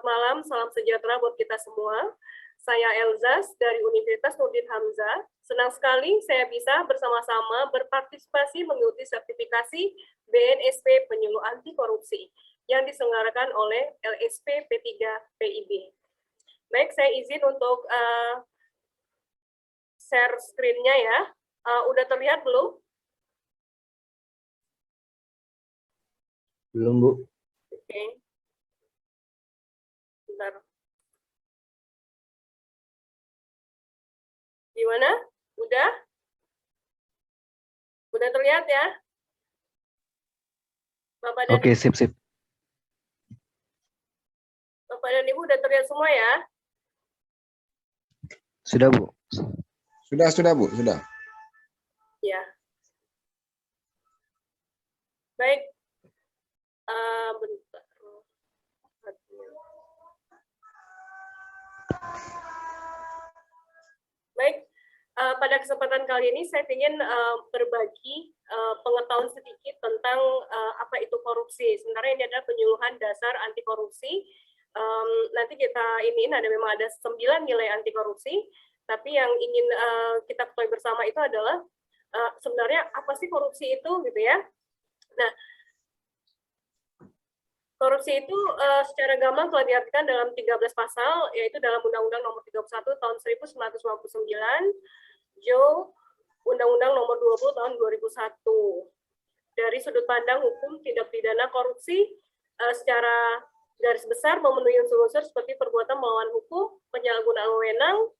Selamat malam, salam sejahtera buat kita semua. Saya Elza dari Universitas Nurdin Hamzah. Senang sekali saya bisa bersama-sama berpartisipasi mengikuti sertifikasi BNSP Penyuluh Anti Korupsi yang diselenggarakan oleh LSP P3 PIB. Baik, saya izin untuk share screen-nya ya. Udah terlihat belum? Belum, Bu. Oke. Bentar. Gimana? Udah? Udah terlihat ya? Bapak dan Oke, sip. Bapak dan Ibu udah terlihat semua ya? Sudah, Bu. Sudah, Bu, sudah. Ya. Baik. Bentar. Baik. Pada kesempatan kali ini saya ingin berbagi pengetahuan sedikit tentang apa itu korupsi. Sebenarnya ini adalah penyuluhan dasar anti korupsi. Nanti kita memang ada 9 nilai anti korupsi, tapi yang ingin kita ketahui bersama itu adalah sebenarnya apa sih korupsi itu gitu ya. Nah, korupsi itu secara gamblang telah diartikan dalam 13 pasal, yaitu dalam Undang-Undang Nomor 31 Tahun 1999, Undang-Undang Nomor 20 Tahun 2001. Dari sudut pandang hukum tindak pidana korupsi, secara garis besar memenuhi unsur-unsur seperti perbuatan melawan hukum, penyalahgunaan wewenang,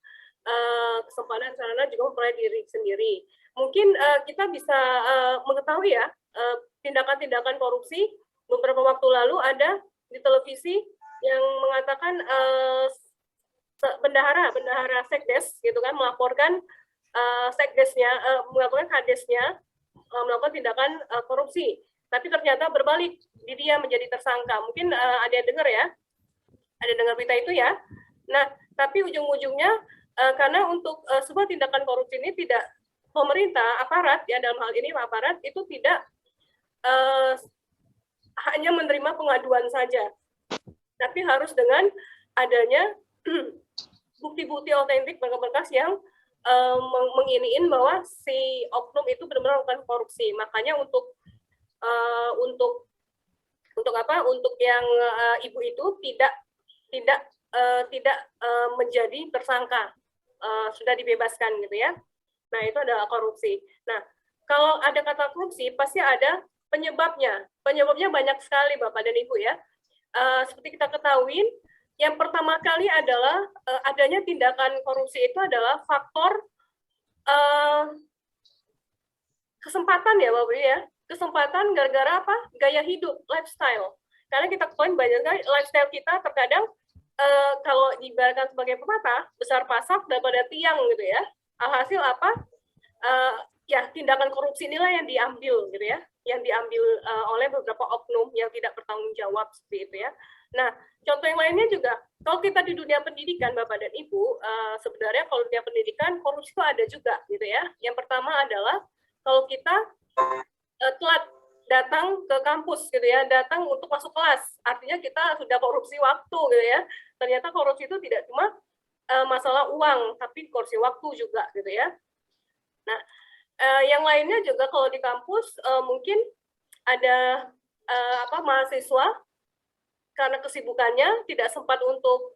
kesempatan sarana juga memperoleh diri sendiri. Mungkin kita bisa mengetahui ya tindakan-tindakan korupsi. Beberapa waktu lalu ada di televisi yang mengatakan bendahara sekdes gitu kan melaporkan sekdesnya, melaporkan kadesnya melakukan tindakan korupsi, tapi ternyata berbalik, dia menjadi tersangka. Mungkin ada yang dengar ya, ada dengar berita itu ya. Nah, tapi ujung-ujungnya karena untuk sebuah tindakan korupsi ini tidak pemerintah, aparat ya dalam hal ini aparat itu tidak hanya menerima pengaduan saja, tapi harus dengan adanya bukti-bukti otentik berkas-berkas yang menginiin bahwa si oknum itu benar-benar melakukan korupsi. Makanya untuk yang ibu itu tidak menjadi tersangka, sudah dibebaskan gitu ya. Nah, itu adalah korupsi. Nah, kalau ada kata korupsi pasti ada penyebabnya. Penyebabnya banyak sekali Bapak dan Ibu ya. Seperti kita ketahui, yang pertama kali adalah adanya tindakan korupsi itu adalah faktor kesempatan ya Bapak ya. Kesempatan gara-gara apa? Gaya hidup, lifestyle. Karena kita ketahui banyak sekali lifestyle kita terkadang kalau diibaratkan sebagai pepatah, besar pasak daripada tiang gitu ya. Alhasil apa? Ya tindakan korupsi inilah yang diambil gitu ya, yang diambil oleh beberapa oknum yang tidak bertanggung jawab seperti itu ya. Nah, contoh yang lainnya juga, kalau kita di dunia pendidikan Bapak dan Ibu, sebenarnya kalau dunia pendidikan korupsi itu ada juga gitu ya. Yang pertama adalah kalau kita telat datang ke kampus gitu ya, datang untuk masuk kelas, artinya kita sudah korupsi waktu gitu ya. Ternyata korupsi itu tidak cuma masalah uang, tapi korupsi waktu juga gitu ya. Nah, yang lainnya juga kalau di kampus mungkin ada mahasiswa karena kesibukannya tidak sempat untuk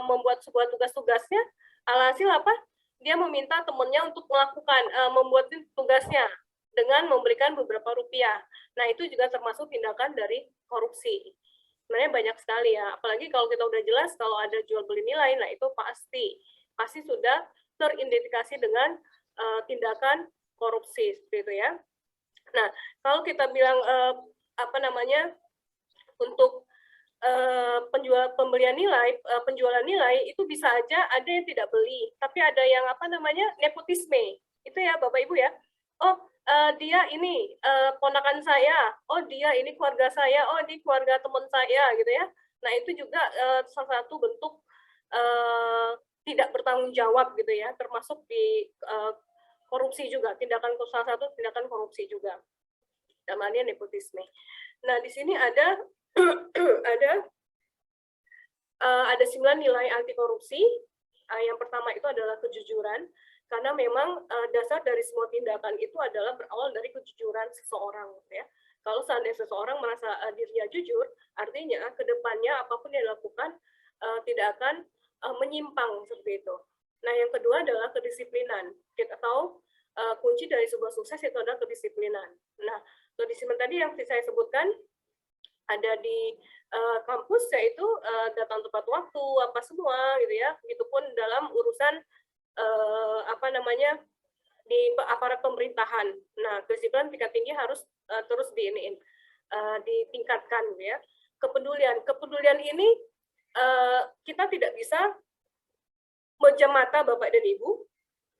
membuat sebuah tugas-tugasnya, alhasil apa? Dia meminta temannya untuk melakukan membuat tugasnya dengan memberikan beberapa rupiah. Nah, itu juga termasuk tindakan dari korupsi. Sebenarnya banyak sekali ya, apalagi kalau kita udah jelas kalau ada jual beli nilai, nah itu pasti sudah teridentifikasi dengan tindakan korupsi seperti itu ya. Nah, kalau kita bilang untuk penjualan nilai itu bisa aja ada yang tidak beli, tapi ada yang nepotisme. Itu ya Bapak Ibu ya. Oh, dia ini ponakan saya, oh dia ini keluarga saya, oh ini keluarga teman saya gitu ya. Nah, itu juga salah satu bentuk tidak bertanggung jawab gitu ya, termasuk di korupsi juga, salah satu tindakan korupsi juga, namanya nepotisme. Nah, di sini ada ada 9 nilai anti korupsi. Yang pertama itu adalah kejujuran, karena memang dasar dari semua tindakan itu adalah berawal dari kejujuran seseorang, ya. Kalau seandainya seseorang merasa dirinya jujur, artinya ke depannya apapun yang dilakukan tidak akan menyimpang seperti itu. Nah, yang kedua adalah kedisiplinan. Kita tahu kunci dari sebuah sukses itu adalah kedisiplinan. Nah, kedisiplinan tadi yang saya sebutkan ada di kampus, yaitu datang tepat waktu, apa semua gitu ya. Begitupun dalam urusan di aparat pemerintahan. Nah, kedisiplinan tingkat tinggi harus terus ditingkatkan gitu ya. Kepedulian ini kita tidak bisa memejam mata Bapak dan Ibu.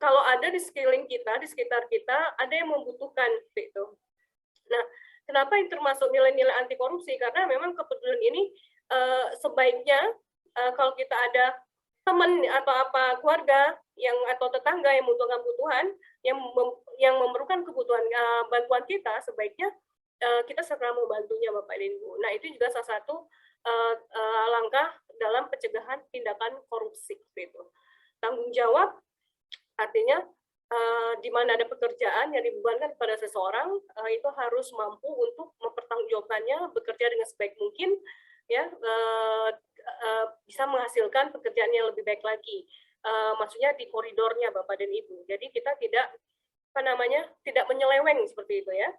Kalau ada di sekeliling kita, di sekitar kita, ada yang membutuhkan itu. Nah, kenapa ini termasuk nilai-nilai anti korupsi? Karena memang kepedulian ini sebaiknya kalau kita ada teman atau keluarga atau tetangga yang membutuhkan kebutuhan, yang memerlukan kebutuhan bantuan kita, sebaiknya kita segera membantunya, Bapak dan Ibu. Nah, itu juga salah satu langkah dalam pencegahan tindakan korupsi. Gitu. Tanggung jawab artinya di mana ada pekerjaan yang dibebankan kepada seseorang, itu harus mampu untuk mempertanggungjawabkannya, bekerja dengan sebaik mungkin, ya, bisa menghasilkan pekerjaan yang lebih baik lagi. Maksudnya di koridornya, Bapak dan Ibu. Jadi kita tidak tidak menyeleweng seperti itu, ya.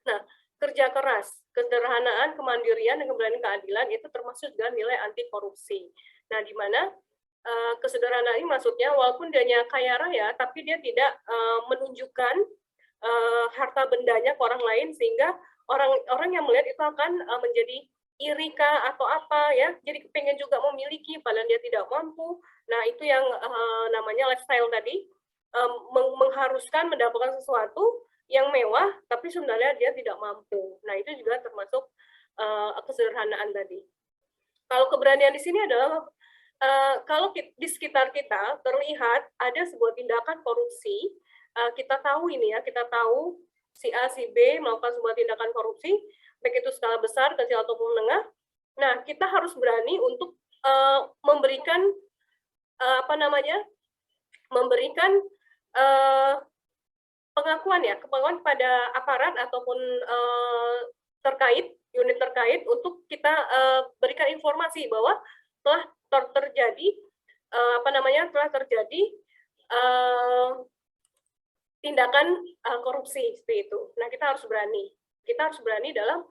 Nah, kerja keras, kesederhanaan, kemandirian, dan keberanian keadilan itu termasuk juga nilai anti korupsi. Nah, di mana kesederhanaan ini maksudnya walaupun dia kaya raya, tapi dia tidak menunjukkan harta bendanya ke orang lain, sehingga orang yang melihat itu akan menjadi iri kah atau apa, ya, jadi kepengen juga memiliki padahal dia tidak mampu. Nah, itu yang namanya lifestyle tadi, mengharuskan mendapatkan sesuatu yang mewah tapi sebenarnya dia tidak mampu. Nah, itu juga termasuk kesederhanaan tadi. Kalau keberanian di sini adalah kalau di sekitar kita terlihat ada sebuah tindakan korupsi, kita tahu ini, ya, kita tahu si A, si B melakukan sebuah tindakan korupsi, baik itu skala besar, kecil ataupun menengah. Nah, kita harus berani untuk memberikan pengakuan kepada aparat ataupun unit terkait, untuk kita berikan informasi bahwa telah terjadi tindakan korupsi seperti itu. Nah, kita harus berani dalam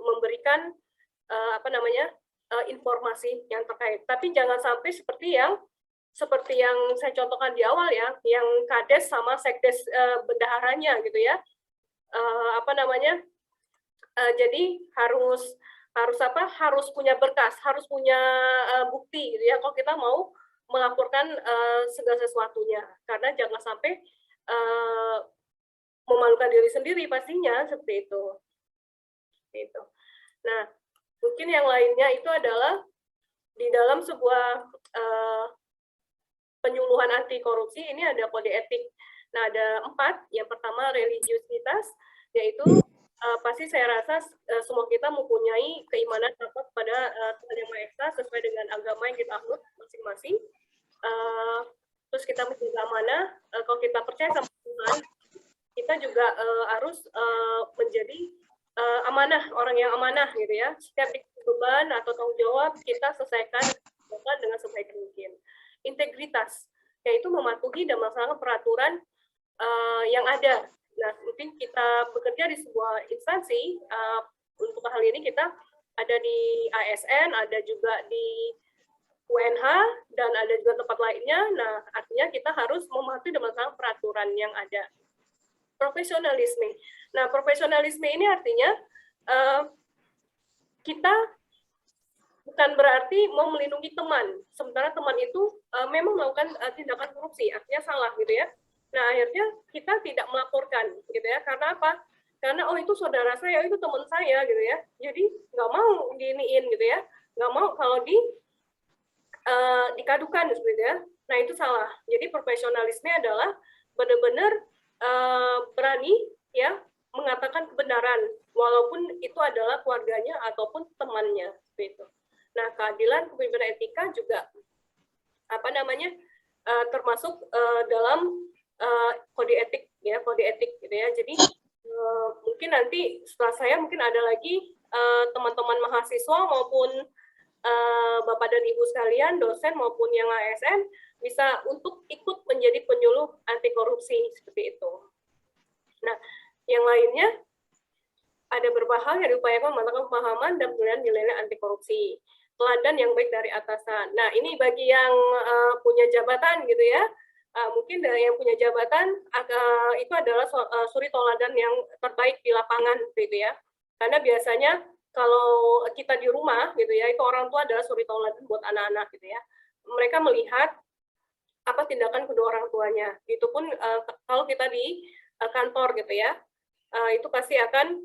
memberikan informasi yang terkait. Tapi jangan sampai seperti yang saya contohkan di awal, ya, yang kades sama sekdes bendaharanya gitu, ya. Jadi harus punya berkas, harus punya bukti gitu, ya, kalau kita mau melaporkan segala sesuatunya, karena jangan sampai memalukan diri sendiri pastinya seperti itu. Gitu. Nah, mungkin yang lainnya itu adalah di dalam sebuah penyuluhan anti korupsi ini ada kode etik. Nah, ada 4. Yang pertama religiusitas, yaitu pasti saya rasa semua kita mempunyai keimanan kepada Tuhan Yang Maha Esa sesuai dengan agama yang kita anut masing-masing. Terus kita menjaga amanah. Kalau kita percaya sama Tuhan, kita juga harus menjadi amanah, orang yang amanah gitu, ya. Setiap beban atau tanggung jawab kita selesaikan dengan sebaik mungkin. Integritas, yaitu mematuhi dan melaksanakan peraturan yang ada. Nah, mungkin kita bekerja di sebuah instansi, untuk hal ini kita ada di ASN, ada juga di UNH, dan ada juga tempat lainnya. Nah, artinya kita harus mematuhi dan melaksanakan peraturan yang ada. Profesionalisme. Nah, profesionalisme ini artinya kita bukan berarti mau melindungi teman, sementara teman itu memang melakukan tindakan korupsi, artinya salah gitu, ya. Nah, akhirnya kita tidak melaporkan gitu, ya. Karena apa? Karena itu saudara saya, itu teman saya gitu, ya. Jadi nggak mau diiniin gitu, ya. Nggak mau kalau dikadukan gitu, ya. Nah, itu salah. Jadi profesionalisme adalah benar-benar berani, ya, mengatakan kebenaran walaupun itu adalah keluarganya ataupun temannya, seperti itu. Nah, keadilan kepemimpinan etika juga termasuk dalam kode etik ya, kode etik gitu ya. Jadi mungkin nanti setelah saya mungkin ada lagi teman-teman mahasiswa maupun Bapak dan Ibu sekalian, dosen maupun yang ASN bisa untuk ikut menjadi penyuluh anti korupsi seperti itu. Nah, yang lainnya ada beberapa hal yang diupayakan memantapkan pemahaman dan penilaian nilai anti korupsi. Teladan yang baik dari atasan. Nah, ini bagi yang punya jabatan gitu ya. Mungkin dari yang punya jabatan itu adalah suri teladan yang terbaik di lapangan gitu ya. Karena biasanya kalau kita di rumah gitu ya, itu orang tua adalah suri teladan buat anak-anak gitu ya. Mereka melihat apa tindakan kedua orang tuanya. Itu pun kalau kita di kantor gitu ya, itu pasti akan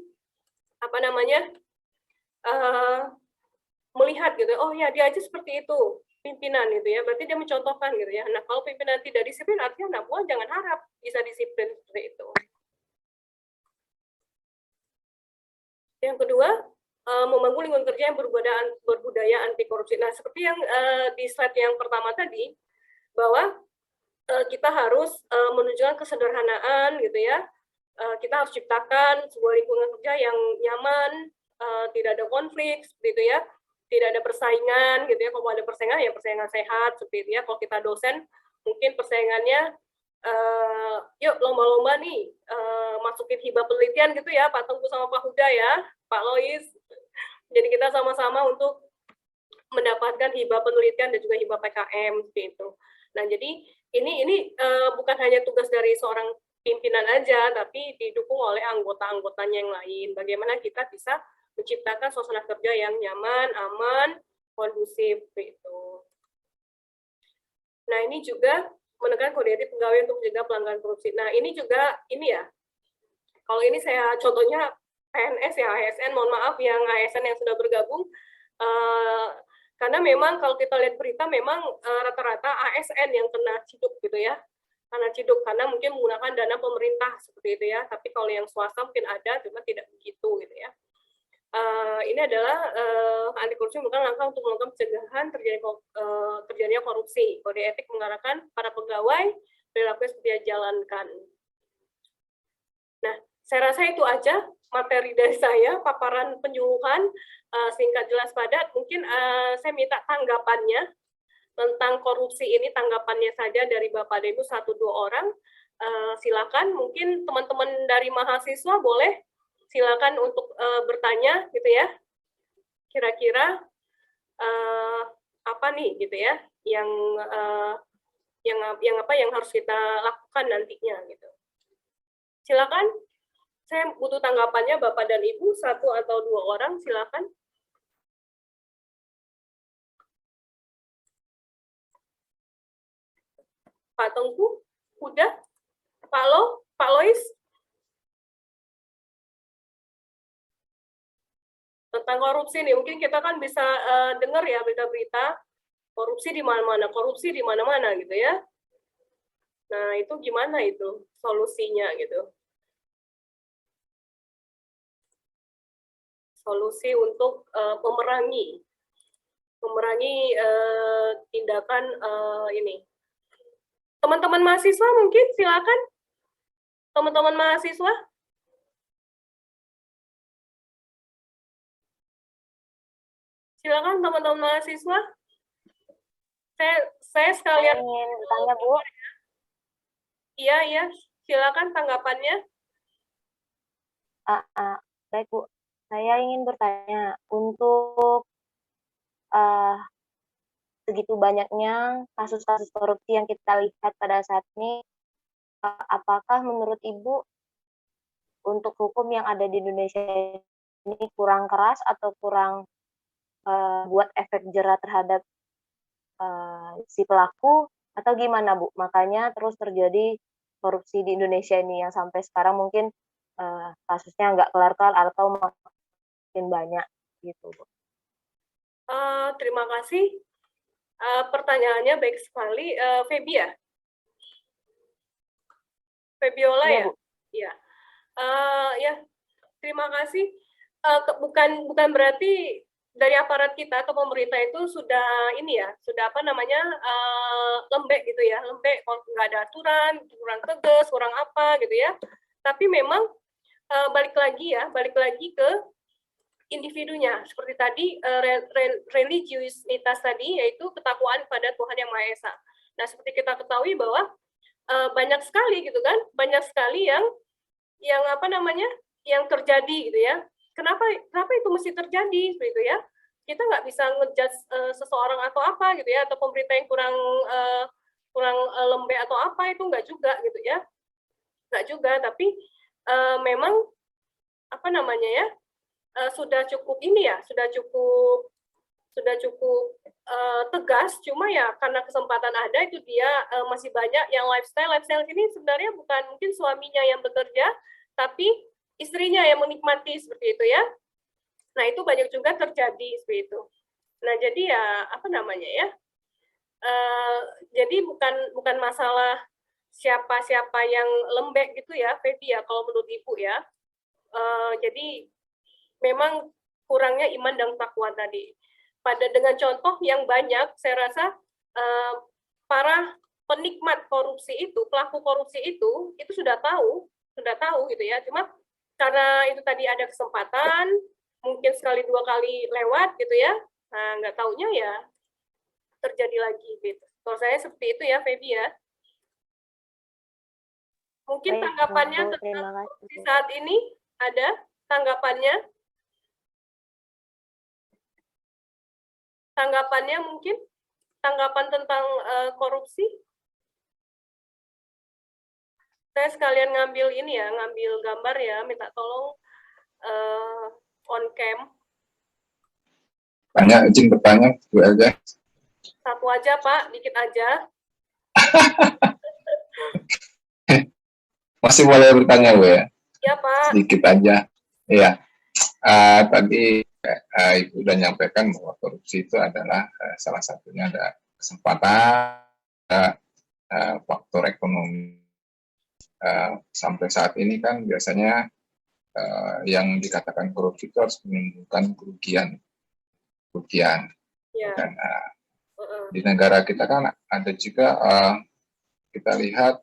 melihat gitu, oh ya dia aja seperti itu pimpinan gitu ya, berarti dia mencontohkan gitu ya. Nah, kalau pimpinan tidak disiplin, artinya anak buah jangan harap bisa disiplin seperti itu. Yang kedua, membangun lingkungan kerja yang berbudaya anti korupsi. Nah, seperti yang di slide yang pertama tadi, bahwa kita harus menunjukkan kesederhanaan gitu ya. Kita harus ciptakan sebuah lingkungan kerja yang nyaman, tidak ada konflik seperti itu ya, tidak ada persaingan gitu ya. Kalau ada persaingan ya persaingan sehat seperti itu ya. Kalau kita dosen mungkin persaingannya yuk lomba-lomba nih masukin hibah penelitian gitu ya, Pak Tengku sama Pak Huda ya, Pak Lois. Jadi kita sama-sama untuk mendapatkan hibah penelitian dan juga hibah PKM seperti itu. Nah, jadi ini bukan hanya tugas dari seorang pimpinan aja, tapi didukung oleh anggota-anggotanya yang lain. Bagaimana kita bisa menciptakan suasana kerja yang nyaman, aman, kondusif itu. Nah, ini juga menekan kode etik pegawai untuk mencegah pelanggaran korupsi. Nah, ini juga ini ya. Kalau ini saya contohnya PNS ya, ASN, mohon maaf yang ASN yang sudah bergabung, karena memang kalau kita lihat berita memang rata-rata ASN yang kena ciduk gitu ya, karena mungkin menggunakan dana pemerintah seperti itu ya, tapi kalau yang swasta mungkin ada, cuma tidak begitu gitu ya. Ini adalah anti korupsi merupakan langkah untuk melakukan pencegahan terjadinya korupsi. Kode etik mengarahkan para pegawai perilaku yang seperti dijalankan. Nah, saya rasa itu aja materi dari saya, paparan penyuluhan singkat jelas padat. Mungkin saya minta tanggapannya tentang korupsi ini, tanggapannya saja dari Bapak dan Ibu 1-2 orang. Silakan, mungkin teman-teman dari mahasiswa boleh silakan untuk bertanya gitu ya. Kira-kira apa nih gitu ya yang harus kita lakukan nantinya gitu. Silakan. Saya butuh tanggapannya Bapak dan Ibu, 1 atau 2 orang, silakan. Pak Tengku, udah? Pak Lois? Tentang korupsi nih, mungkin kita kan bisa dengar ya berita-berita korupsi di mana-mana gitu ya. Nah, itu gimana itu solusinya gitu? Solusi untuk memerangi tindakan ini. Teman-teman mahasiswa mungkin silakan. Teman-teman mahasiswa. Silakan teman-teman mahasiswa. Saya sekalian ingin bertanya, Bu. Iya, silakan tanggapannya. Baik, Bu. Saya ingin bertanya, untuk segitu banyaknya kasus-kasus korupsi yang kita lihat pada saat ini, apakah menurut Ibu untuk hukum yang ada di Indonesia ini kurang keras atau kurang buat efek jera terhadap si pelaku, atau gimana, Bu? Makanya terus terjadi korupsi di Indonesia ini yang sampai sekarang mungkin kasusnya nggak kelar-kelar atau makin banyak gitu, Bu. Terima kasih. Pertanyaannya baik sekali. Feby ya? Febiola ya? Bu. Iya. Ya, terima kasih. Bukan berarti dari aparat kita atau pemerintah itu sudah ini ya, sudah apa namanya, lembek gitu ya, lembek, nggak ada aturan, kurang tegas, kurang apa gitu ya. Tapi memang balik lagi ke individunya. Seperti tadi religiusitas tadi, yaitu ketakwaan pada Tuhan Yang Maha Esa. Nah, seperti kita ketahui bahwa banyak sekali gitu kan, banyak sekali yang apa namanya, yang terjadi gitu ya. Kenapa itu mesti terjadi gitu ya? Kita nggak bisa ngejudge seseorang atau apa gitu ya, atau pemerintah yang kurang lembek atau apa, itu nggak juga gitu ya, nggak juga. Tapi memang apa namanya ya, sudah cukup ini ya, sudah cukup tegas. Cuma ya karena kesempatan ada, itu dia masih banyak yang lifestyle ini sebenarnya bukan mungkin suaminya yang bekerja, tapi istrinya yang menikmati seperti itu ya. Nah, itu banyak juga terjadi seperti itu. Nah, jadi ya apa namanya ya, jadi bukan masalah siapa yang lembek gitu ya, Feby ya, kalau menurut Ibu ya. Jadi memang kurangnya iman dan takwa tadi. Dengan contoh yang banyak, saya rasa para penikmat korupsi itu, pelaku korupsi itu sudah tahu gitu ya. Cuma karena itu tadi ada kesempatan, mungkin sekali dua kali lewat gitu ya, nah nggak taunya ya terjadi lagi gitu. Kalau saya seperti itu ya, Feby ya. Mungkin Baik, tanggapannya Bu, tentang terima kasih, korupsi Bu. saat ini ada tanggapannya? Tanggapannya mungkin? Tanggapan tentang korupsi? Saya sekalian ngambil ini ya, ngambil gambar ya, minta tolong on cam. Tanya, izin bertanya, Bu aja. Satu aja Pak, dikit aja. Masih boleh bertanya, Bu ya? Ya Pak. Sedikit aja. Iya. Tadi Ibu sudah nyampaikan bahwa korupsi itu adalah salah satunya ada kesempatan, faktor ekonomi. Sampai saat ini kan biasanya yang dikatakan korupsi itu harus menimbulkan kerugian. Ya. Dan di negara kita kan ada juga kita lihat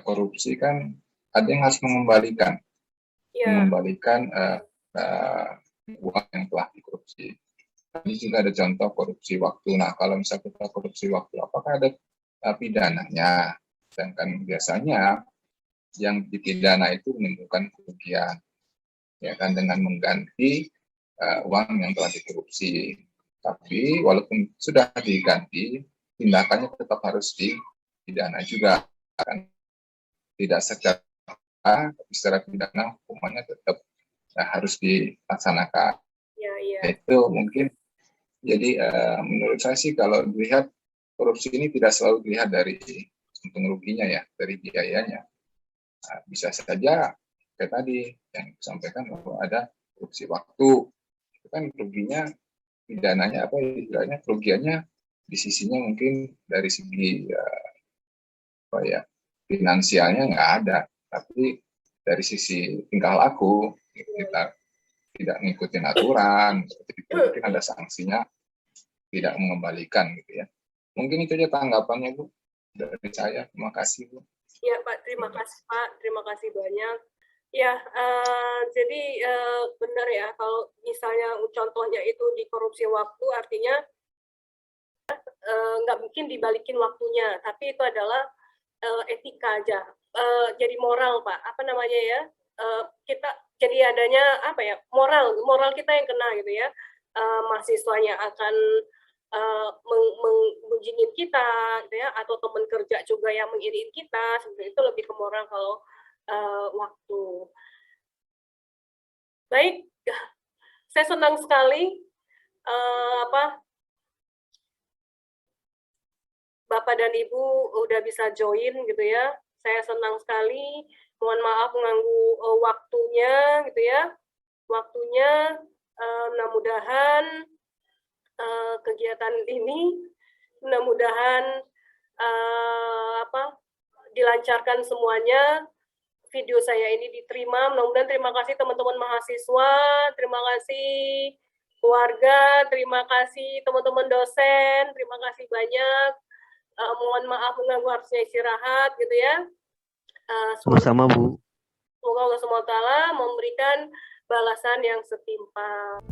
korupsi kan ada yang harus mengembalikan uang yang telah dikorupsi. Ini juga ada contoh korupsi waktu. Nah, kalau misalnya kita korupsi waktu, apakah ada pidananya? Sedangkan biasanya yang dipidana itu menimbulkan kerugian, ya kan, dengan mengganti uang yang telah dikorupsi. Tapi walaupun sudah diganti, tindakannya tetap harus dipidana juga, kan? Tidak secara pidana, hukumannya tetap harus dilaksanakan. Ya. Itu mungkin. Jadi menurut saya sih kalau dilihat korupsi ini tidak selalu dilihat dari untung ruginya ya, dari biayanya. Nah, bisa saja kayak tadi yang disampaikan bahwa ada korupsi waktu, itu kan ruginya, pidananya apa istilahnya, kerugiannya di sisinya mungkin dari segi finansialnya nggak ada, tapi dari sisi tingkah laku kita tidak ngikutin aturan, mungkin ada sanksinya, tidak mengembalikan gitu ya. Mungkin itu aja tanggapannya, Bu, dari saya. Terima kasih, Bu. Ya Pak, terima kasih Pak, terima kasih banyak. Ya, jadi benar ya, kalau misalnya contohnya itu di korupsi waktu, artinya nggak mungkin dibalikin waktunya, tapi itu adalah etika aja. Jadi moral Pak, apa namanya ya, kita jadi adanya apa ya, moral kita yang kena gitu ya. Mahasiswanya akan menjinin kita gitu ya, atau teman kerja juga yang mengirin kita, seperti itu, lebih ke moral kalau waktu. Baik, saya senang sekali Bapak dan Ibu udah bisa join gitu ya. Saya senang sekali. Mohon maaf mengganggu waktunya gitu ya. Mudah-mudahan kegiatan ini mudah-mudahan dilancarkan semuanya. Video saya ini diterima. Mudah-mudahan. Terima kasih teman-teman mahasiswa. Terima kasih keluarga, terima kasih teman-teman dosen, terima kasih banyak. Mohon maaf mengganggu, harusnya istirahat gitu ya. Sama-sama, Bu. Semoga Allah SWT memberikan balasan yang setimpal.